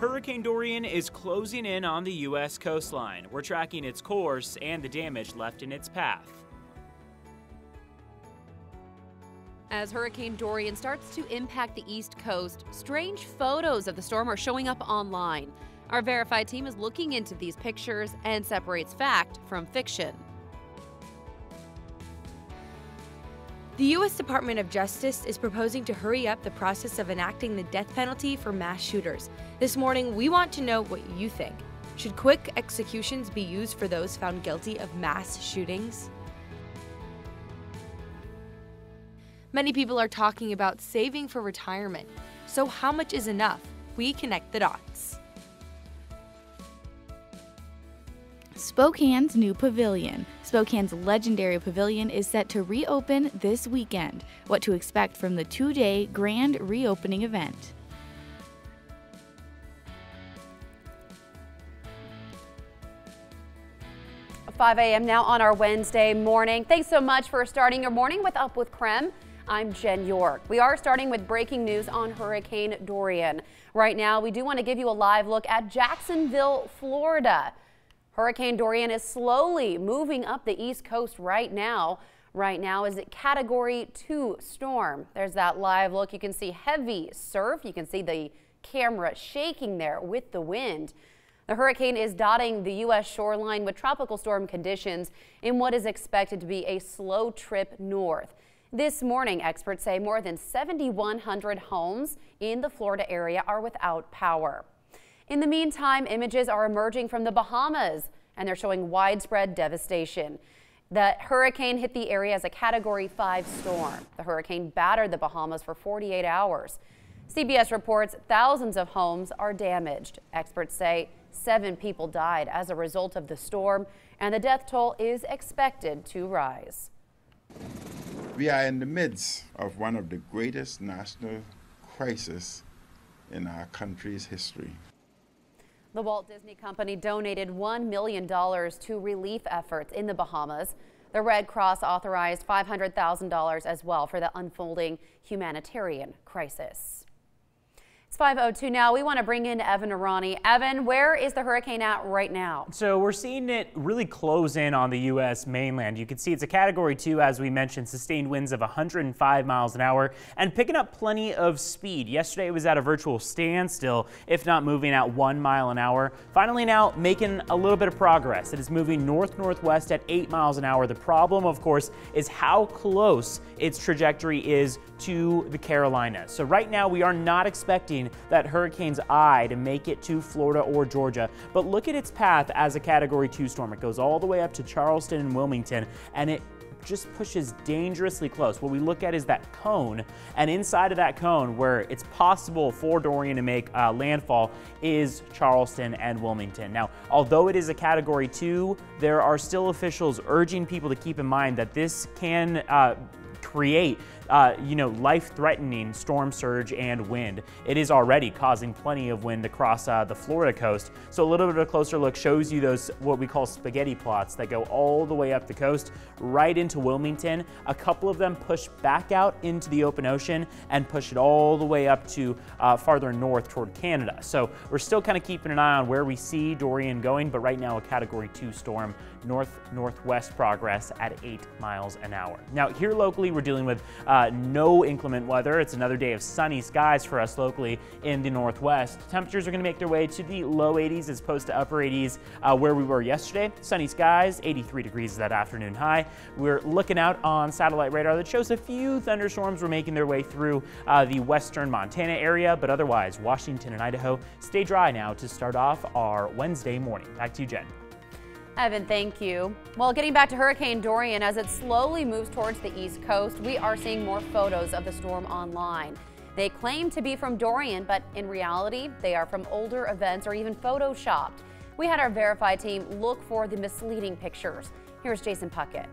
Hurricane Dorian is closing in on the U.S. coastline. We're tracking its course and the damage left in its path. As Hurricane Dorian starts to impact the East Coast, strange photos of the storm are showing up online. Our verified team is looking into these pictures and separates fact from fiction. The U.S. Department of Justice is proposing to hurry up the process of enacting the death penalty for mass shooters. This morning, we want to know what you think. Should quick executions be used for those found guilty of mass shootings? Many people are talking about saving for retirement. So how much is enough? We connect the dots. Spokane's new pavilion. Spokane's legendary pavilion is set to reopen this weekend. What to expect from the two-day grand reopening event. At 5 a.m. now on our Wednesday morning. Thanks so much for starting your morning with Up with KREM. I'm Jen York. We are starting with breaking news on Hurricane Dorian. Right now, we do want to give you a live look at Jacksonville, Florida. Hurricane Dorian is slowly moving up the East Coast right now. Right now is a Category 2 storm. There's that live look. You can see heavy surf. You can see the camera shaking there with the wind. The hurricane is dotting the U.S. shoreline with tropical storm conditions in what is expected to be a slow trip north. This morning, experts say more than 7,100 homes in the Florida area are without power. In the meantime, images are emerging from the Bahamas, and they're showing widespread devastation. The hurricane hit the area as a Category 5 storm. The hurricane battered the Bahamas for 48 hours. CBS reports thousands of homes are damaged. Experts say 7 people died as a result of the storm, and the death toll is expected to rise. We are in the midst of one of the greatest national crises in our country's history. The Walt Disney Company donated $1 million to relief efforts in the Bahamas. The Red Cross authorized $500,000 as well for the unfolding humanitarian crisis. It's 5:02 now. We want to bring in Evan Arani. Evan, where is the hurricane at right now? So we're seeing it really close in on the U.S. mainland. You can see it's a Category 2, as we mentioned, sustained winds of 105 miles an hour and picking up plenty of speed. Yesterday it was at a virtual standstill, if not moving at 1 mile an hour. Finally now making a little bit of progress. It is moving north-northwest at 8 miles an hour. The problem, of course, is how close its trajectory is to the Carolinas. So right now we are not expecting that hurricane's eye to make it to Florida or Georgia, but look at its path as a Category 2 storm. It goes all the way up to Charleston and Wilmington, and it just pushes dangerously close. What we look at is that cone, and inside of that cone, where it's possible for Dorian to make landfall, is Charleston and Wilmington. Now, although it is a Category 2, there are still officials urging people to keep in mind that this can create life-threatening storm surge and wind. It is already causing plenty of wind across the Florida coast. So a little bit of a closer look shows you those what we call spaghetti plots that go all the way up the coast right into Wilmington. A couple of them push back out into the open ocean and push it all the way up to farther north toward Canada. So we're still kind of keeping an eye on where we see Dorian going, but right now a Category 2 storm, north-northwest progress at 8 miles an hour. Now here locally we're dealing with no inclement weather. It's another day of sunny skies for us locally in the northwest. Temperatures are going to make their way to the low 80s as opposed to upper 80s where we were yesterday. Sunny skies, 83 degrees is that afternoon high. We're looking out on satellite radar that shows a few thunderstorms were making their way through the western Montana area, but otherwise Washington and Idaho stay dry now to start off our Wednesday morning. Back to you, Jen. Evan, thank you. Well, getting back to Hurricane Dorian, as it slowly moves towards the East Coast, we are seeing more photos of the storm online. They claim to be from Dorian, but in reality, they are from older events or even photoshopped. We had our verified team look for the misleading pictures. Here's Jason Puckett.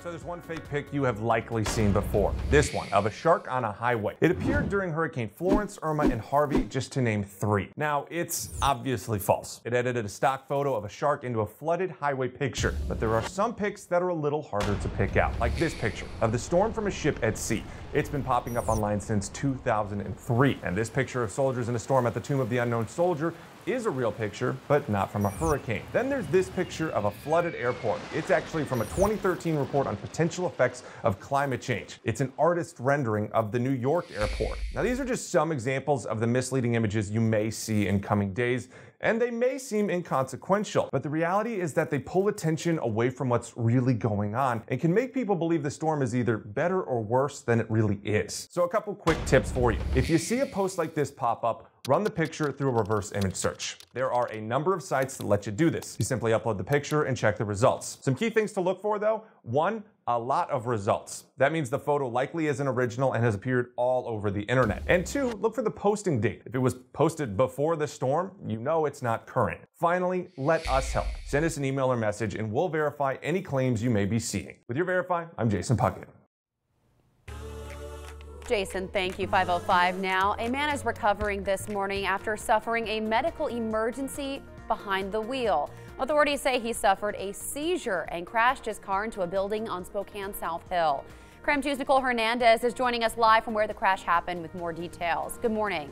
So there's one fake pic you have likely seen before. This one of a shark on a highway. It appeared during Hurricane Florence, Irma, and Harvey, just to name 3. Now, it's obviously false. It edited a stock photo of a shark into a flooded highway picture. But there are some pics that are a little harder to pick out, like this picture of the storm from a ship at sea. It's been popping up online since 2003. And this picture of soldiers in a storm at the Tomb of the Unknown Soldier is a real picture, but not from a hurricane. Then there's this picture of a flooded airport. It's actually from a 2013 report on potential effects of climate change. It's an artist rendering of the New York airport. Now, these are just some examples of the misleading images you may see in coming days, and they may seem inconsequential, but the reality is that they pull attention away from what's really going on and can make people believe the storm is either better or worse than it really is. So a couple quick tips for you. If you see a post like this pop up, run the picture through a reverse image search. There are a number of sites that let you do this. You simply upload the picture and check the results. Some key things to look for though: 1, a lot of results. That means the photo likely isn't original and has appeared all over the internet. And 2, look for the posting date. If it was posted before the storm, you know it's not current. Finally, let us help. Send us an email or message and we'll verify any claims you may be seeing. With your Verify, I'm Jason Puckett. Jason, thank you. 5:05 now. A man is recovering this morning after suffering a medical emergency behind the wheel. Authorities say he suffered a seizure and crashed his car into a building on Spokane South Hill. KREM 2's Nicole Hernandez is joining us live from where the crash happened with more details. Good morning.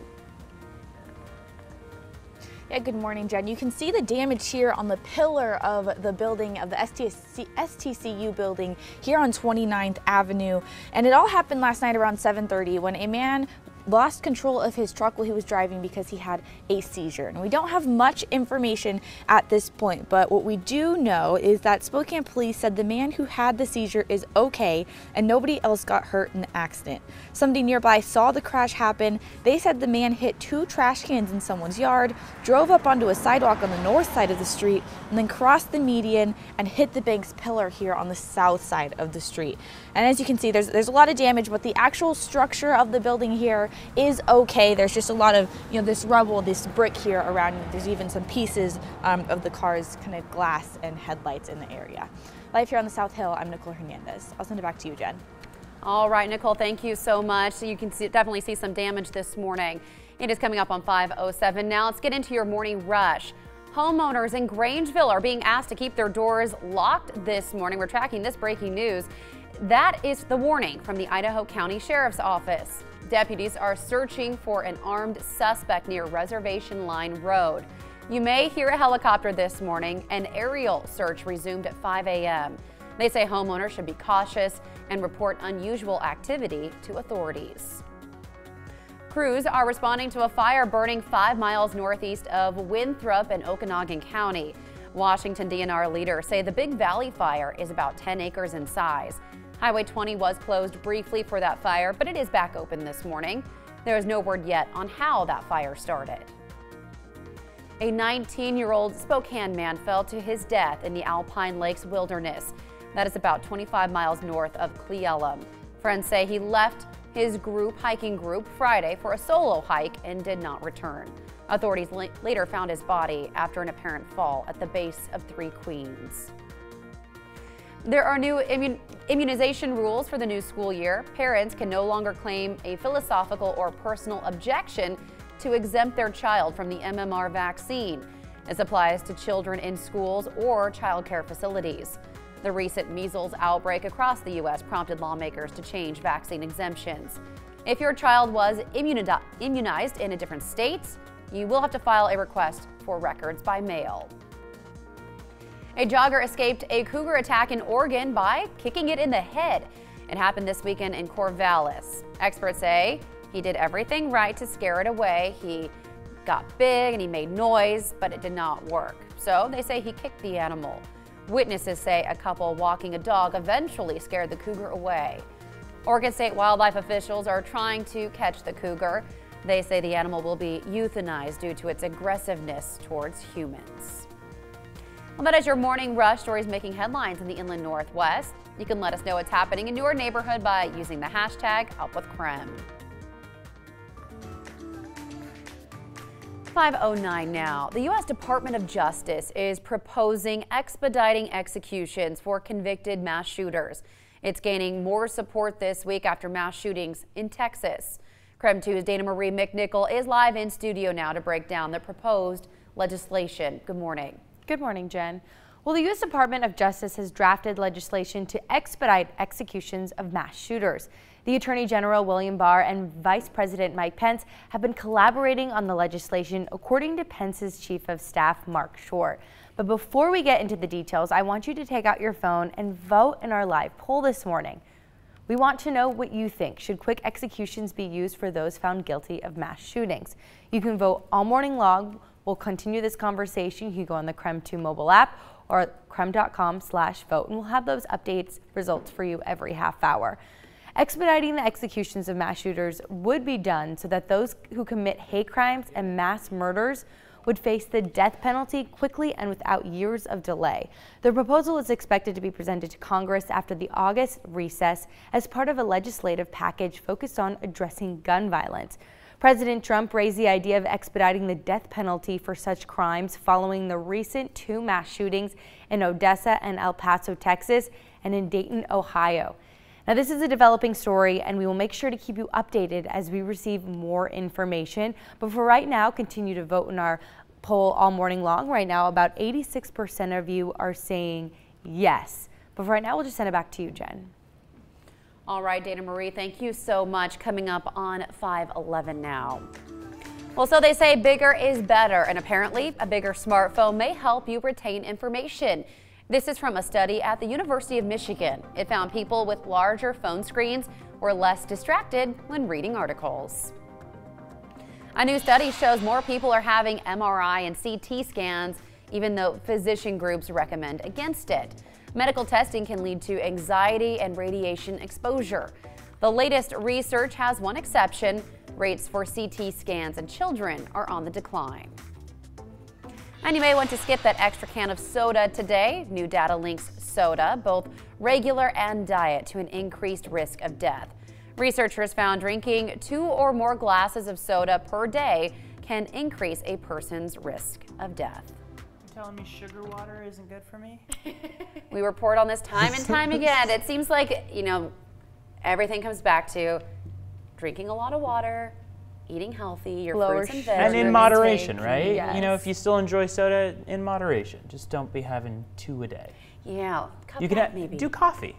Yeah, good morning, Jen. You can see the damage here on the pillar of the building of the STCU building here on 29th Avenue. And it all happened last night around 7:30 when a man lost control of his truck while he was driving because he had a seizure. And we don't have much information at this point, but what we do know is that Spokane police said the man who had the seizure is okay and nobody else got hurt in the accident. Somebody nearby saw the crash happen. They said the man hit 2 trash cans in someone's yard, drove up onto a sidewalk on the north side of the street, and then crossed the median and hit the bank's pillar here on the south side of the street. And as you can see, there's a lot of damage, but the actual structure of the building here is okay. There's just a lot of, this rubble, this brick here around. There's even some pieces of the car's kind of glass and headlights in the area. Live here on the South Hill, I'm Nicole Hernandez. I'll send it back to you, Jen. All right, Nicole, thank you so much. So you can definitely see some damage this morning. It is coming up on 5:07 now. Let's get into your morning rush. Homeowners in Grangeville are being asked to keep their doors locked this morning. We're tracking this breaking news. That is the warning from the Idaho County Sheriff's Office. Deputies are searching for an armed suspect near Reservation Line Road. You may hear a helicopter this morning. An aerial search resumed at 5 a.m. They say homeowners should be cautious and report unusual activity to authorities. Crews are responding to a fire burning 5 miles northeast of Winthrop in Okanogan County. Washington DNR leaders say the Big Valley fire is about 10 acres in size. Highway 20 was closed briefly for that fire, but it is back open this morning. There is no word yet on how that fire started. A 19-year-old Spokane man fell to his death in the Alpine Lakes wilderness. That is about 25 miles north of Cleellum. Friends say he left his hiking group Friday for a solo hike and did not return. Authorities later found his body after an apparent fall at the base of 3 Queens. There are new immunization rules for the new school year. Parents can no longer claim a philosophical or personal objection to exempt their child from the MMR vaccine. This applies to children in schools or child care facilities. The recent measles outbreak across the U.S. prompted lawmakers to change vaccine exemptions. If your child was immunized in a different state, you will have to file a request for records by mail. A jogger escaped a cougar attack in Oregon by kicking it in the head. It happened this weekend in Corvallis. Experts say he did everything right to scare it away. He got big and he made noise, but it did not work. So they say he kicked the animal. Witnesses say a couple walking a dog eventually scared the cougar away. Oregon State wildlife officials are trying to catch the cougar. They say the animal will be euthanized due to its aggressiveness towards humans. Well, that is your morning rush. Stories making headlines in the inland Northwest. You can let us know what's happening in your neighborhood by using the hashtag UpWithKREM. 5:09 now. The U.S. Department of Justice is proposing expediting executions for convicted mass shooters. It's gaining more support this week after mass shootings in Texas. KREM 2's Dana Marie McNichol is live in studio now to break down the proposed legislation. Good morning. Good morning, Jen. Well, the U.S. Department of Justice has drafted legislation to expedite executions of mass shooters. The Attorney General William Barr and Vice President Mike Pence have been collaborating on the legislation, according to Pence's Chief of Staff, Mark Short. But before we get into the details, I want you to take out your phone and vote in our live poll this morning. We want to know what you think. Should quick executions be used for those found guilty of mass shootings? You can vote all morning long. We'll continue this conversation. You can go on the KREM 2 mobile app or krem.com/vote, and we'll have those updates results for you every half hour. Expediting the executions of mass shooters would be done so that those who commit hate crimes and mass murders would face the death penalty quickly and without years of delay. The proposal is expected to be presented to Congress after the August recess as part of a legislative package focused on addressing gun violence. President Trump raised the idea of expediting the death penalty for such crimes following the recent 2 mass shootings in Odessa and El Paso, Texas, and in Dayton, Ohio. Now, this is a developing story, and we will make sure to keep you updated as we receive more information. But for right now, continue to vote in our poll all morning long. Right now, about 86% of you are saying yes. But for right now, we'll just send it back to you, Jen. All right, Dana Marie, thank you so much. Coming up on 5:11 now. Well, so they say bigger is better, and apparently a bigger smartphone may help you retain information. This is from a study at the University of Michigan. It found people with larger phone screens were less distracted when reading articles. A new study shows more people are having MRI and CT scans, even though physician groups recommend against it. Medical testing can lead to anxiety and radiation exposure. The latest research has one exception. Rates for CT scans in children are on the decline. And you may want to skip that extra can of soda today. New data links soda, both regular and diet, to an increased risk of death. Researchers found drinking 2 or more glasses of soda per day can increase a person's risk of death. You're telling me sugar water isn't good for me? We report on this time and time again. It seems like, everything comes back to drinking a lot of water, eating healthy, your fruits and veggies. And in moderation, right? Yes. If you still enjoy soda, in moderation. Just don't be having 2 a day. Yeah, You can maybe. do coffee.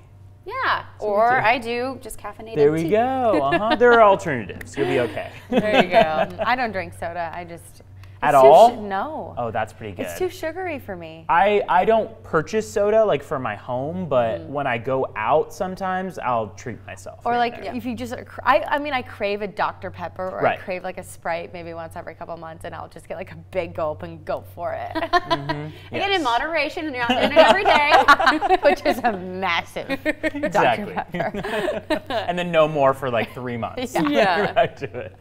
Yeah, or I do just caffeinated There we tea. go. There are alternatives. You'll be okay. There you go. I don't drink soda. I just... At all? No. Oh, that's pretty good. It's too sugary for me. I don't purchase soda like for my home, but when I go out sometimes I'll treat myself. Or right like there. if you just, I crave a Dr. Pepper or I Right. crave like a Sprite maybe once every couple months, and I'll just get like a big gulp and go for it. Again, in moderation, and you're not doing it every day. Which is a massive Exactly. Dr. Pepper. And then no more for like 3 months. Yeah. Back to it.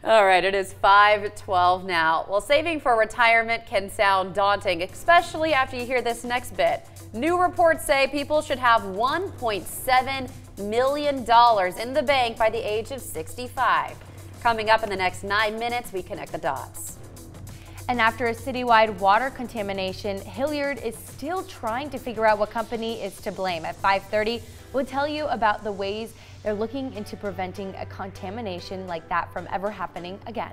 All right, it is 5:12 now. Well, saving for retirement can sound daunting, especially after you hear this next bit. New reports say people should have $1.7 million in the bank by the age of 65. Coming up in the next 9 minutes, we connect the dots. And after a citywide water contamination, Hilliard is still trying to figure out what company is to blame. At 5:30, we'll tell you about the ways they're looking into preventing a contamination like that from ever happening again.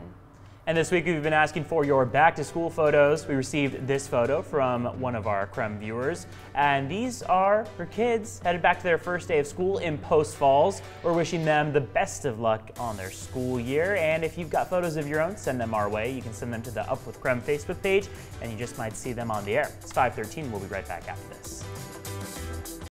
And this week we've been asking for your back to school photos. We received this photo from one of our KREM viewers, and these are her kids headed back to their first day of school in Post Falls. We're wishing them the best of luck on their school year, and if you've got photos of your own, send them our way. You can send them to the Up with KREM Facebook page, and you just might see them on the air. It's 5:13. We'll be right back after this.